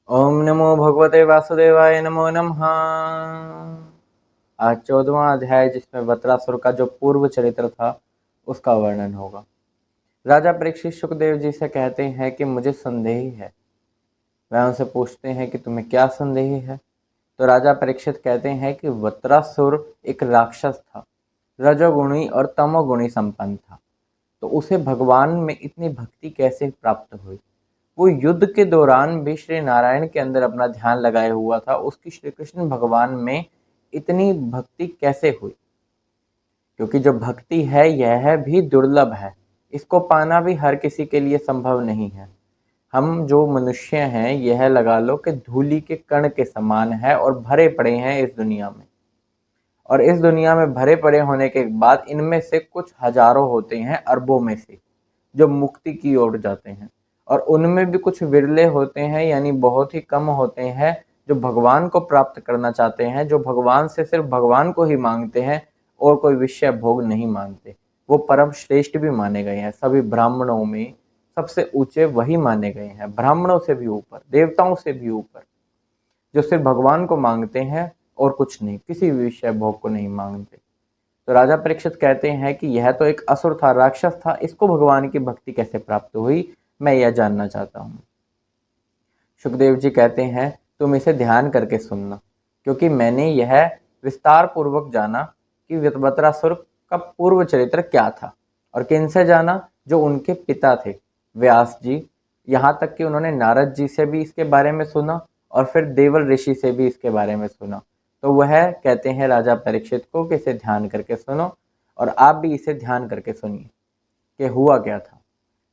ओम नमो भगवते वासुदेवाय नमो नमः। आज 14वां अध्याय जिसमें वत्रासुर का जो पूर्व चरित्र था उसका वर्णन होगा। राजा परीक्षित सुखदेव जी से कहते हैं कि मुझे संदेह है। वह उनसे पूछते हैं कि तुम्हें क्या संदेह है। तो राजा परीक्षित कहते हैं कि वत्रासुर एक राक्षस था, रजोगुणी और तमोगुणी संपन्न था। तो उसे भगवान में इतनी भक्ति कैसे प्राप्त हुई। वो युद्ध के दौरान भी श्री नारायण के अंदर अपना ध्यान लगाए हुआ था, उसकी श्री कृष्ण भगवान में इतनी भक्ति कैसे हुई। क्योंकि जो भक्ति है यह भी दुर्लभ है, इसको पाना भी हर किसी के लिए संभव नहीं है। हम जो मनुष्य हैं यह लगा लो कि धूलि के कण के समान है और भरे पड़े हैं इस दुनिया में। और इस दुनिया में भरे पड़े होने के बाद इनमें से कुछ हजारों होते हैं, अरबों में से, जो मुक्ति की ओर जाते हैं। और उनमें भी कुछ विरले होते हैं, यानी बहुत ही कम होते हैं, जो भगवान को प्राप्त करना चाहते हैं, जो भगवान से सिर्फ भगवान को ही मांगते हैं और कोई विषय भोग नहीं मांगते। वो परम श्रेष्ठ भी माने गए हैं। सभी ब्राह्मणों में सबसे ऊंचे वही माने गए हैं, ब्राह्मणों से भी ऊपर, देवताओं से भी ऊपर, जो सिर्फ भगवान को मांगते हैं और कुछ नहीं, किसी विषय भोग को नहीं मांगते। तो राजा परीक्षित कहते हैं कि यह तो एक असुर था, राक्षस था, इसको भगवान की भक्ति कैसे प्राप्त हुई, मैं यह जानना चाहता हूँ। सुखदेव जी कहते हैं तुम इसे ध्यान करके सुनना, क्योंकि मैंने यह विस्तार पूर्वक जाना कि वत्रासुर का पूर्व चरित्र क्या था। और किनसे जाना? जो उनके पिता थे व्यास जी। यहाँ तक कि उन्होंने नारद जी से भी इसके बारे में सुना और फिर देवल ऋषि से भी इसके बारे में सुना। तो वह कहते हैं राजा परीक्षित को कि इसे ध्यान करके सुनो, और आप भी इसे ध्यान करके सुनिए कि हुआ क्या था।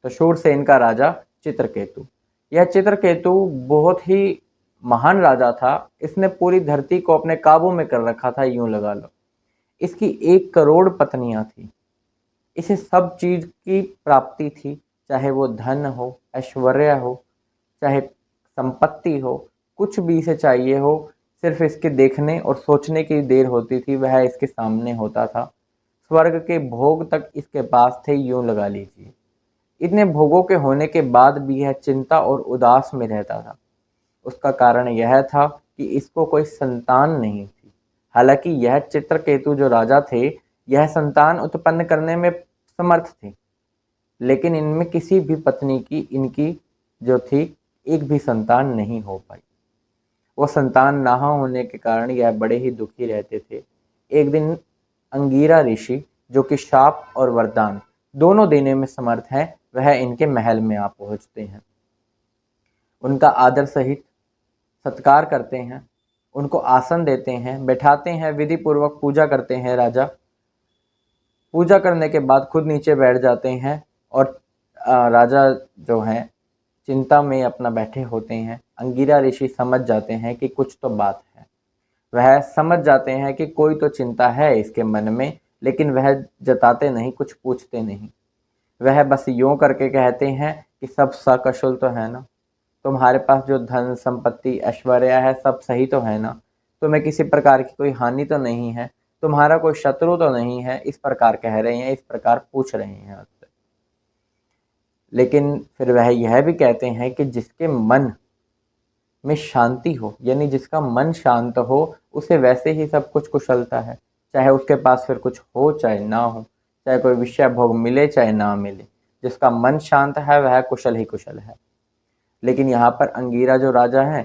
तो शूरसेन का राजा चित्रकेतु, यह चित्रकेतु बहुत ही महान राजा था। इसने पूरी धरती को अपने काबू में कर रखा था, यूं लगा लो। इसकी 1 करोड़ पत्नियां थी। इसे सब चीज की प्राप्ति थी, चाहे वो धन हो, ऐश्वर्य हो, चाहे संपत्ति हो, कुछ भी इसे चाहिए हो, सिर्फ इसके देखने और सोचने की देर होती थी, वह इसके सामने होता था। स्वर्ग के भोग तक इसके पास थे, यूं लगा लीजिए। इतने भोगों के होने के बाद भी यह चिंता और उदास में रहता था। उसका कारण यह था कि इसको कोई संतान नहीं थी। हालांकि यह चित्रकेतु जो राजा थे, यह संतान उत्पन्न करने में समर्थ थे, लेकिन इनमें किसी भी पत्नी की, इनकी जो थी, एक भी संतान नहीं हो पाई। वो संतान ना होने के कारण यह बड़े ही दुखी रहते थे। एक दिन अंगीरा ऋषि, जो कि शाप और वरदान दोनों देने में समर्थ है, वह इनके महल में आ पहुंचते हैं। उनका आदर सहित सत्कार करते हैं, उनको आसन देते हैं, बैठाते हैं, विधि पूर्वक पूजा करते हैं। राजा पूजा करने के बाद खुद नीचे बैठ जाते हैं और राजा जो हैं चिंता में अपना बैठे होते हैं। अंगीरा ऋषि समझ जाते हैं कि कुछ तो बात है। वह समझ जाते हैं कि कोई तो चिंता है इसके मन में, लेकिन वह जताते नहीं, कुछ पूछते नहीं। वह बस यूं करके कहते हैं कि सब सकुशल तो है ना, तुम्हारे पास जो धन संपत्ति ऐश्वर्य है सब सही तो है ना, तुम्हें किसी प्रकार की कोई हानि तो नहीं है, तुम्हारा कोई शत्रु तो नहीं है, इस प्रकार कह रहे हैं, इस प्रकार पूछ रहे हैं उससे। लेकिन फिर वह यह भी कहते हैं कि जिसके मन में शांति हो, यानी जिसका मन शांत हो, उसे वैसे ही सब कुछ कुशलता है। चाहे उसके पास फिर कुछ हो चाहे ना हो, चाहे कोई विषय भोग मिले चाहे ना मिले, जिसका मन शांत है वह कुशल ही कुशल है। लेकिन यहाँ पर अंगीरा जो राजा है,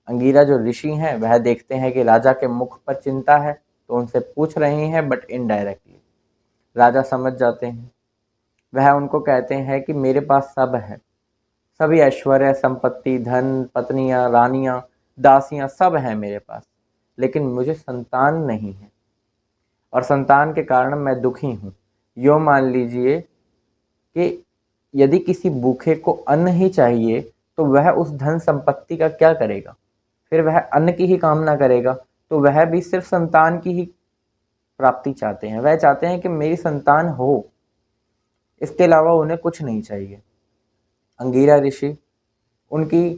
अंगीरा जो ऋषि हैं, वह देखते हैं कि राजा के मुख पर चिंता है, तो उनसे पूछ रहे हैं, बट इनडायरेक्टली। राजा समझ जाते हैं। वह उनको कहते हैं कि मेरे पास सब है, सभी ऐश्वर्य, संपत्ति, धन, पत्नियां, रानियां, दासियां सब हैं मेरे पास, लेकिन मुझे संतान नहीं है और संतान के कारण मैं दुखी हूँ। यो मान लीजिए कि यदि किसी भूखे को अन्न ही चाहिए तो वह उस धन संपत्ति का क्या करेगा? फिर वह अन्न की ही कामना करेगा। तो वह भी सिर्फ संतान की ही प्राप्ति चाहते हैं। वह चाहते हैं कि मेरी संतान हो, इसके अलावा उन्हें कुछ नहीं चाहिए। अंगीरा ऋषि उनकी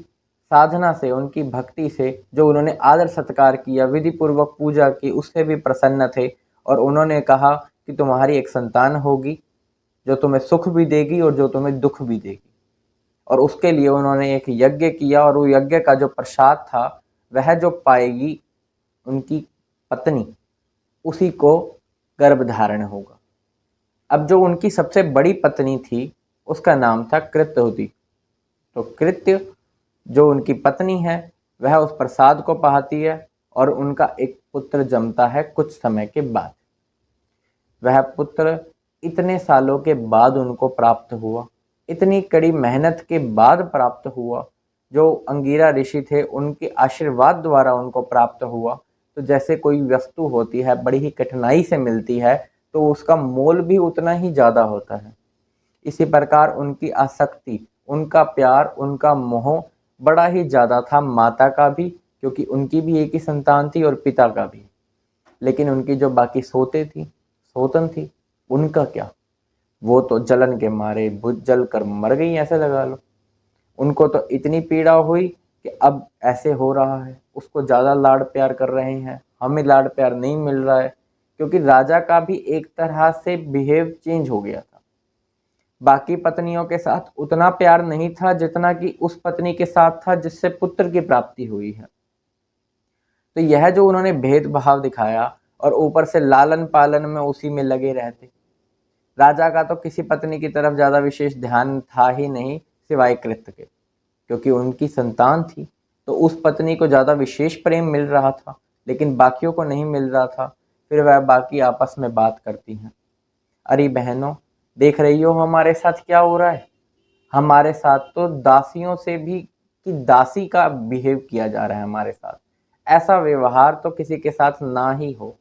साधना से, उनकी भक्ति से, जो उन्होंने आदर सत्कार किया, विधि पूर्वक पूजा की, उससे भी प्रसन्न थे। और उन्होंने कहा कि तुम्हारी एक संतान होगी जो तुम्हें सुख भी देगी और जो तुम्हें दुख भी देगी। और उसके लिए उन्होंने एक यज्ञ किया, और वो यज्ञ का जो प्रसाद था वह जो पाएगी उनकी पत्नी, उसी को गर्भधारण होगा। अब जो उनकी सबसे बड़ी पत्नी थी उसका नाम था कृत्यवती। तो कृत्य जो उनकी पत्नी है वह उस प्रसाद को पाती है और उनका एक पुत्र जन्मता है कुछ समय के बाद। वह पुत्र इतने सालों के बाद उनको प्राप्त हुआ, इतनी कड़ी मेहनत के बाद प्राप्त हुआ। जो अंगिरा ऋषि थे उनके आशीर्वाद द्वारा उनको प्राप्त हुआ। तो जैसे कोई वस्तु होती है बड़ी ही कठिनाई से मिलती है तो उसका मोल भी उतना ही ज़्यादा होता है। इसी प्रकार उनकी आसक्ति, उनका प्यार, उनका मोह बड़ा ही ज़्यादा था, माता का भी, क्योंकि उनकी भी एक ही संतान थी, और पिता का भी। लेकिन उनकी जो बाकी सोतन थी, उनका क्या, वो तो जलन के मारे बुझ जल कर मर गई, ऐसे लगा लो। उनको तो इतनी पीड़ा हुई कि अब ऐसे हो रहा है, उसको ज़्यादा लाड प्यार कर रहे हैं, हमें लाड प्यार नहीं मिल रहा है, क्योंकि राजा का भी एक तरह से बिहेव चेंज हो गया था। बाकी पत्नियों के साथ उतना प्यार नहीं था जितना कि उस पत्नी के साथ था जिससे पुत्र की प्राप्ति हुई है। तो यह जो उन्होंने भेदभाव दिखाया, और ऊपर से लालन पालन में उसी में लगे रहते। राजा का तो किसी पत्नी की तरफ ज़्यादा विशेष ध्यान था ही नहीं सिवाय कृत्य के, क्योंकि उनकी संतान थी तो उस पत्नी को ज़्यादा विशेष प्रेम मिल रहा था, लेकिन बाकियों को नहीं मिल रहा था। फिर वह बाकी आपस में बात करती हैं, अरे बहनों, देख रही हो हमारे साथ क्या हो रहा है, हमारे साथ तो दासियों से भी कि दासी का बिहेव किया जा रहा है हमारे साथ। ऐसा व्यवहार तो किसी के साथ ना ही हो,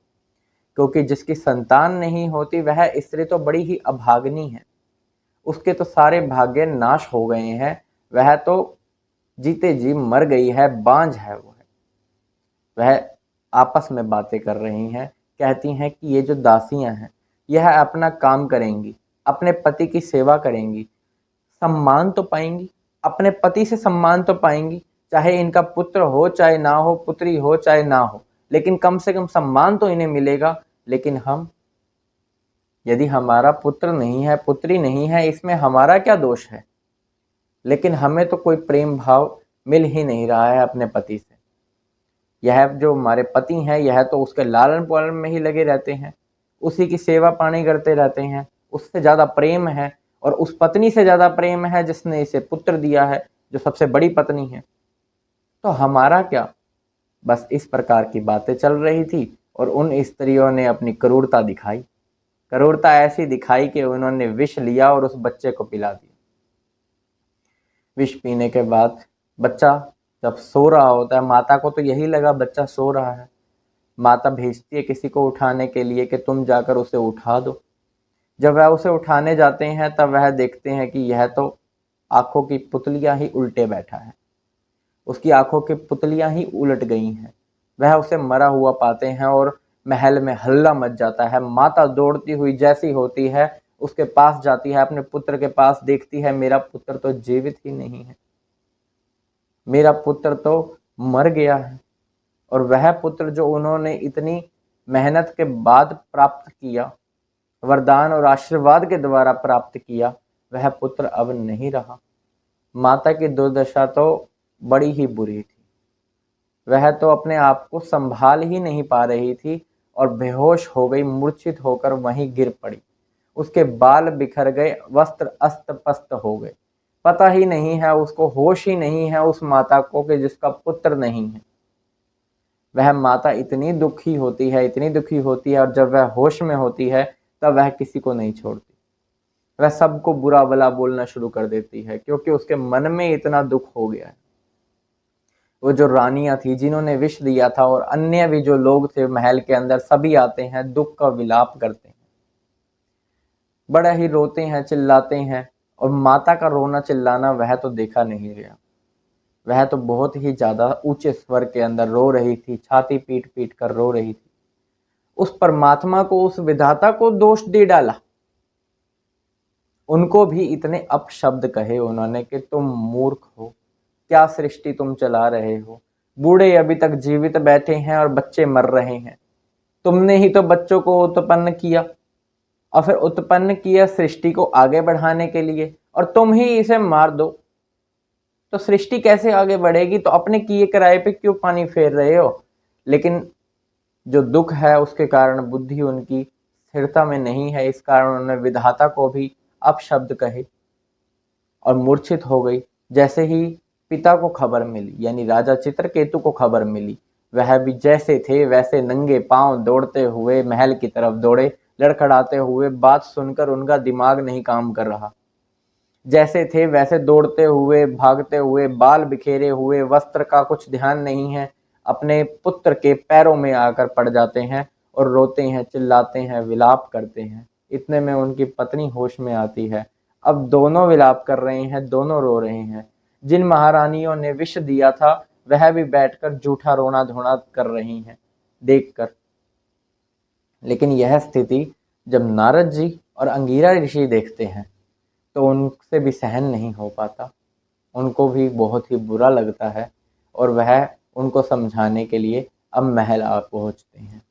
क्योंकि जिसकी संतान नहीं होती वह स्त्री तो बड़ी ही अभागनी है, उसके तो सारे भाग्य नाश हो गए हैं, वह तो जीते जी मर गई है, बांझ है वो है। वह आपस में बातें कर रही हैं, कहती हैं कि ये जो दासियां हैं यह अपना काम करेंगी, अपने पति की सेवा करेंगी, सम्मान तो पाएंगी, अपने पति से सम्मान तो पाएंगी, चाहे इनका पुत्र हो चाहे ना हो, पुत्री हो चाहे ना हो, लेकिन कम से कम सम्मान तो इन्हें मिलेगा। लेकिन हम, यदि हमारा पुत्र नहीं है, पुत्री नहीं है, इसमें हमारा क्या दोष है, लेकिन हमें तो कोई प्रेम भाव मिल ही नहीं रहा है अपने पति से। यह जो हमारे पति हैं यह तो उसके लालन पालन में ही लगे रहते हैं, उसी की सेवा पानी करते रहते हैं, उससे ज़्यादा प्रेम है, और उस पत्नी से ज़्यादा प्रेम है जिसने इसे पुत्र दिया है, जो सबसे बड़ी पत्नी है। तो हमारा क्या। बस इस प्रकार की बातें चल रही थी, और उन स्त्रियों ने अपनी क्रूरता दिखाई। क्रूरता ऐसी दिखाई कि उन्होंने विष लिया और उस बच्चे को पिला दिया। विष पीने के बाद बच्चा जब सो रहा होता है, माता को तो यही लगा बच्चा सो रहा है, माता भेजती है किसी को उठाने के लिए कि तुम जाकर उसे उठा दो। जब वह उसे उठाने जाते हैं तब वह देखते हैं कि यह तो आंखों की पुतलियां ही उल्टे बैठा है, उसकी आंखों की पुतलियां ही उलट गई हैं। वह उसे मरा हुआ पाते हैं और महल में हल्ला मच जाता है। माता दौड़ती हुई जैसी होती है उसके पास जाती है, अपने पुत्र के पास, देखती है मेरा पुत्र तो जीवित ही नहीं है, मेरा पुत्र तो मर गया है। और वह पुत्र जो उन्होंने इतनी मेहनत के बाद प्राप्त किया, वरदान और आशीर्वाद के द्वारा प्राप्त किया, वह पुत्र अब नहीं रहा। माता की दुर्दशा तो बड़ी ही बुरी थी, वह तो अपने आप को संभाल ही नहीं पा रही थी और बेहोश हो गई, मूर्छित होकर वहीं गिर पड़ी। उसके बाल बिखर गए, वस्त्र अस्त पस्त हो गए, पता ही नहीं है उसको, होश ही नहीं है उस माता को कि जिसका पुत्र नहीं है। वह माता इतनी दुखी होती है, इतनी दुखी होती है, और जब वह होश में होती है तब वह किसी को नहीं छोड़ती, वह सबको बुरा भला बोलना शुरू कर देती है, क्योंकि उसके मन में इतना दुख हो गया है। वो जो रानियां थी जिन्होंने विष दिया था, और अन्य भी जो लोग थे महल के अंदर, सभी आते हैं, दुख का विलाप करते हैं, बड़ा ही रोते हैं, चिल्लाते हैं। और माता का रोना चिल्लाना वह तो देखा नहीं गया, वह तो बहुत ही ज्यादा ऊंचे स्वर के अंदर रो रही थी, छाती पीट पीट कर रो रही थी। उस परमात्मा को, उस विधाता को दोष दे डाला। उनको भी इतने अपशब्द कहे उन्होंने कि तुम मूर्ख हो, क्या सृष्टि तुम चला रहे हो, बूढ़े अभी तक जीवित बैठे हैं और बच्चे मर रहे हैं, तुमने ही तो बच्चों को उत्पन्न किया, और फिर उत्पन्न किया सृष्टि को आगे बढ़ाने के लिए, और तुम ही इसे मार दो। तो सृष्टि कैसे आगे बढ़ेगी? तो अपने किए कराए पे क्यों पानी फेर रहे हो? लेकिन जो दुख है उसके कारण बुद्धि उनकी स्थिरता में नहीं है, इस कारण उन्होंने विधाता को भी अपशब्द कहे और मूर्छित हो गई। जैसे ही पिता को खबर मिली, यानी राजा चित्रकेतु को खबर मिली, वह भी जैसे थे वैसे नंगे पांव दौड़ते हुए महल की तरफ दौड़े, लड़खड़ाते हुए। बात सुनकर उनका दिमाग नहीं काम कर रहा। जैसे थे वैसे दौड़ते हुए, भागते हुए, बाल बिखेरे हुए, वस्त्र का कुछ ध्यान नहीं है, अपने पुत्र के पैरों में आकर पड़ जाते हैं और रोते हैं, चिल्लाते हैं, विलाप करते हैं। इतने में उनकी पत्नी होश में आती है। अब दोनों विलाप कर रहे हैं, दोनों रो रहे हैं। जिन महारानियों ने विष दिया था वह भी बैठकर झूठा रोना धोना कर रही हैं देखकर। लेकिन यह स्थिति जब नारद जी और अंगिरा ऋषि देखते हैं तो उनसे भी सहन नहीं हो पाता। उनको भी बहुत ही बुरा लगता है और वह उनको समझाने के लिए अब महल आ पहुंचते हैं।